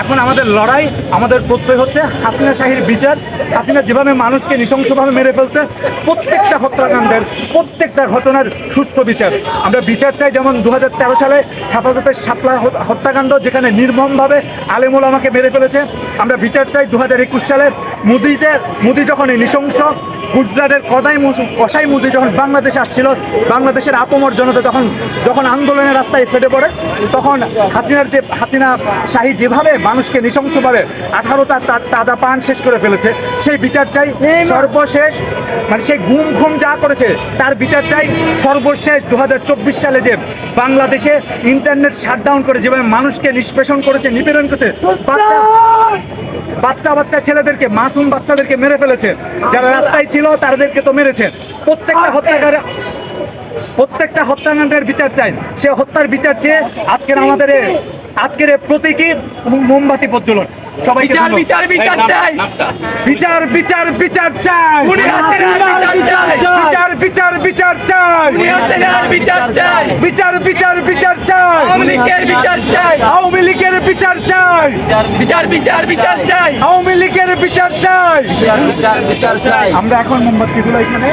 এখন আমাদের লড়াই, আমাদের প্রত্যয় হচ্ছে হাসিনা শাহীর বিচার। হাসিনা যেভাবে মানুষকে নৃশংসভাবে মেরে ফেলছে, প্রত্যেকটা হত্যাকাণ্ডের, প্রত্যেকটা ঘটনার সুষ্ঠু বিচার আমরা বিচার চাই। যেমন 2013 সালে হেফাজতের শাপলা হত্যাকাণ্ড, যেখানে নির্মমভাবে আলেম ওলামাকে মেরে ফেলেছে, আমরা বিচার চাই। 2021 সালে মোদি যখন এই নৃশংস গুজরাটের কসাই মুদি যখন বাংলাদেশে আসছিল, বাংলাদেশের আপমর জনতা যখন আন্দোলনের রাস্তায় ফেটে পড়ে, তখন হাসিনা শাহী যেভাবে মানুষকে নৃশংসভাবে 18টা তাজা পান শেষ করে ফেলেছে, সেই বিচার চাই। সর্বশেষ মানে সেই গুম যা করেছে তার বিচার চাই। সর্বশেষ 2024 সালে যে বাংলাদেশে ইন্টারনেট শাটডাউন করে যেভাবে মানুষকে নিষ্পেষণ করেছে, নিপীড়ন করেছে, বাচ্চা ছেলেদেরকে, মাসুম বাচ্চাদেরকে মেরে ফেলেছে, যারা রাস্তায় ছিল তাদেরকে তো মেরেছে। প্রত্যেকটা হত্যাকাণ্ডের বিচার চাই। সে হত্যার বিচার চেয়ে আজকের প্রতীকী মোমবাতি প্রজ্বলন। সবাই বিচার বিচার বিচার চাই, বিচার বিচার বিচার চাই, বিচার বিচার বিচার চাই, বিচার চাই, বিচার বিচার বিচার চাই, আওয়ামী লীগের বিচার চাই, আওয়ামী লীগের বিচার চাই, বিচার বিচার বিচার চাই, আওয়ামী লীগের বিচার চাই। আমরা এখন মোমবাতিগুলো এখানে